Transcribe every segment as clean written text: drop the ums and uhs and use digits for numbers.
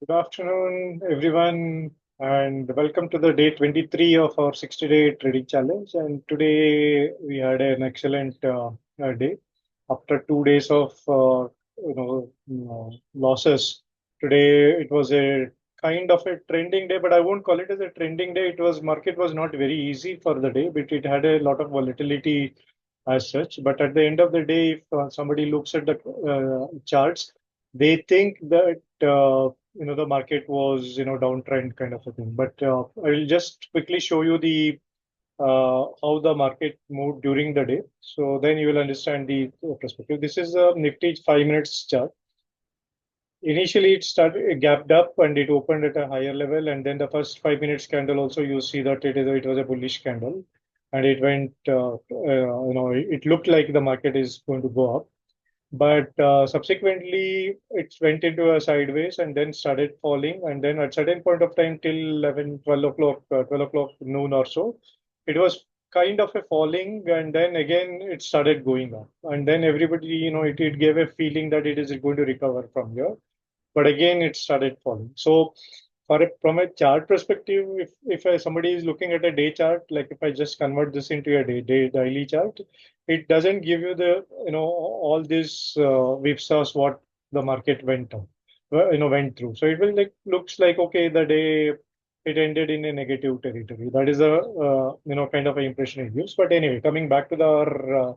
Good afternoon, everyone, and welcome to the day 23 of our 60-day trading challenge. And today we had an excellent day. After 2 days of losses, today it was a kind of a trending day, but I won't call it as a trending day. It was market was not very easy for the day, but it had a lot of volatility as such. But at the end of the day, if somebody looks at the charts, they think that the market was downtrend kind of a thing. But I will just quickly show you the how the market moved during the day. So then you will understand the perspective. This is a Nifty 5 minutes chart. Initially, it started it gapped up and it opened at a higher level, and then the first 5 minutes candle also you see that it was a bullish candle, and it went it looked like the market is going to go up. But subsequently, it went into a sideways and then started falling. And then at certain point of time, till 11, 12 o'clock, 12 o'clock noon or so, it was kind of a falling. And then again, it started going up. And then everybody, it gave a feeling that it is going to recover from here. But again, it started falling. So from a chart perspective, if somebody is looking at a day chart, like if I just convert this into a daily chart, it doesn't give you the all these whipsaws what the market went on, went through. So it will looks like okay, the day it ended in a negative territory. That is a kind of an impression it gives. But anyway, coming back to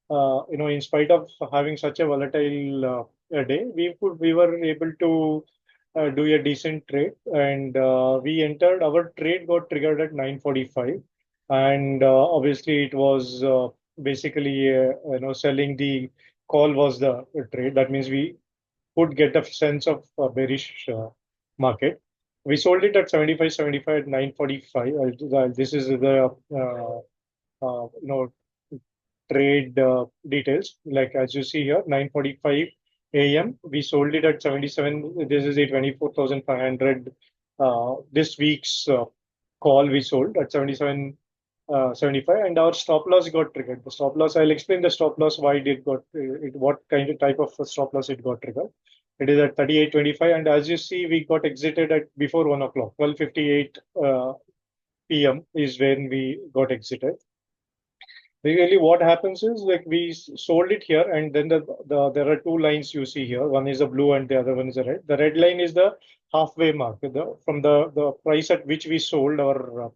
in spite of having such a volatile day, we were able to do a decent trade, and we entered. Our trade got triggered at 9:45, and obviously it was basically selling the call was the trade. That means we could get a sense of bearish market. We sold it at 75.75 at 9:45. This is the trade details. Like as you see here, 9:45 a.m. We sold it at 77. This is a 24,500. This week's call we sold at 77. 75, and our stop loss got triggered. The stop loss, I'll explain the stop loss, why it got it, what kind of type of stop loss it got triggered. It is at 38.25, and as you see, we got exited at before 1 o'clock. 12:58 p.m. is when we got exited. Really, what happens is like we sold it here, and then there are two lines you see here. One is a blue, and the other one is a red. The red line is the halfway mark. From the price at which we sold our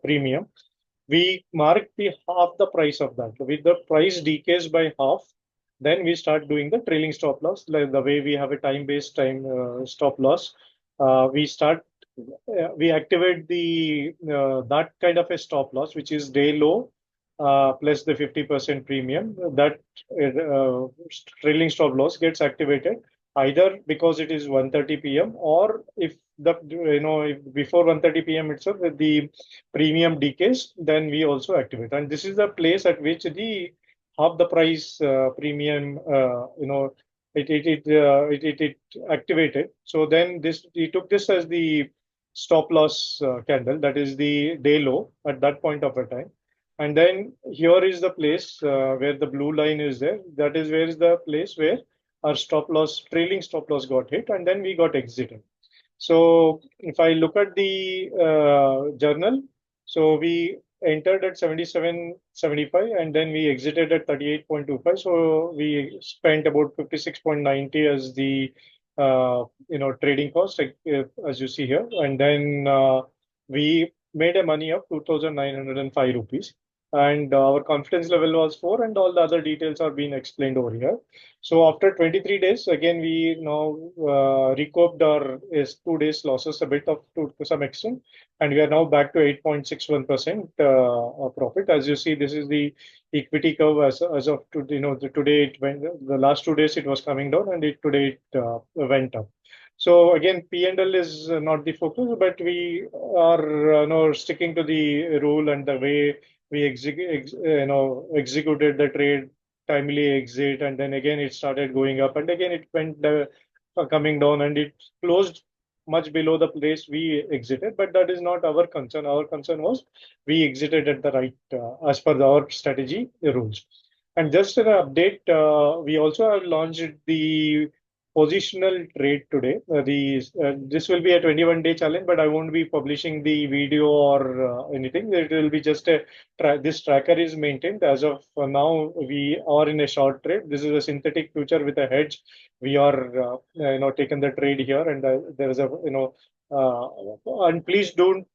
premium, we mark the half the price of that. With the price decays by half, then we start doing the trailing stop loss. Like the way we have a time-based stop loss, we start we activate the that kind of a stop loss, which is day low plus the 50% premium. That trailing stop loss gets activated either because it is 1:30 p.m. or if if before 1:30 p.m. itself the premium decays, then we also activate. And this is the place at which the half the price premium it activated. So then this we took this as the stop loss candle, that is the day low at that point of a time. And then here is the place where the blue line is there. That is where is the place where our trailing stop loss got hit, and then we got exited. So if I look at the journal, so we entered at 77.75 and then we exited at 38.25. So we spent about 56.90 as the trading cost, as you see here, and then we made a money of 2,905 rupees. And our confidence level was 4, and all the other details are being explained over here. So after 23 days, again, we now recouped our 2 days losses a bit to some extent, and we are now back to 8.61% profit. As you see, this is the equity curve as of today. It went, the last 2 days it was coming down, and today it went up. So again, P&L is not the focus, but we are sticking to the rule and the way we executed the trade, timely exit, and then again it started going up, and again it went coming down, and it closed much below the place we exited. But that is not our concern. Our concern was we exited at the right as per our strategy rules. And just an update, we also have launched the positional trade today. This will be a 21-day challenge, but I won't be publishing the video or anything. It will be just a this tracker is maintained as of now. We are in a short trade. This is a synthetic future with a hedge. We are taken the trade here, and there is a and please don't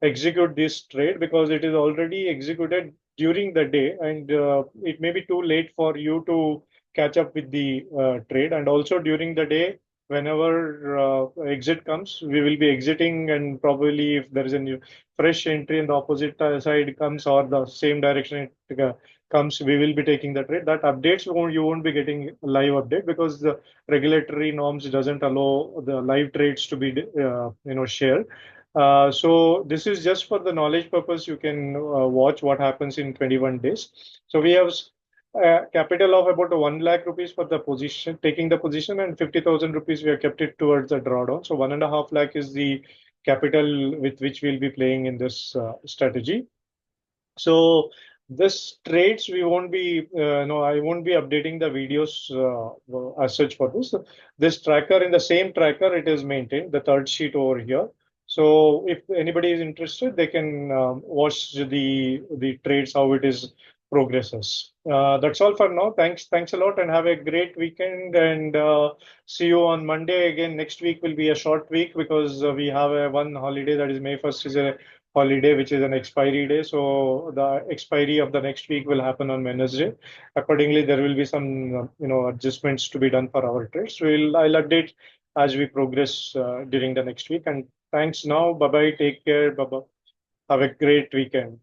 execute this trade because it is already executed during the day, and it may be too late for you to catch up with the trade. And also during the day, whenever exit comes, we will be exiting, and probably if there is a new fresh entry in the opposite side comes or the same direction it comes, we will be taking the trade. That updates you won't be getting live update because the regulatory norms doesn't allow the live trades to be shared. So this is just for the knowledge purpose. You can watch what happens in 21 days. So we have capital of about 1 lakh rupees for the position, taking the position, and 50,000 rupees we have kept it towards the drawdown. So 1.5 lakh is the capital with which we'll be playing in this strategy. So this trades we won't be no, I won't be updating the videos as such for this. This tracker, in the same tracker it is maintained, the third sheet over here. So if anybody is interested, they can watch the trades how it is progresses. That's all for now. Thanks a lot, and have a great weekend. And see you on Monday again. Next week will be a short week because we have a one holiday, that is May 1st is a holiday, which is an expiry day. So the expiry of the next week will happen on Wednesday. Accordingly, there will be some adjustments to be done for our trades. I'll update as we progress during the next week. And thanks now. Bye bye. Take care. Bye bye. Have a great weekend.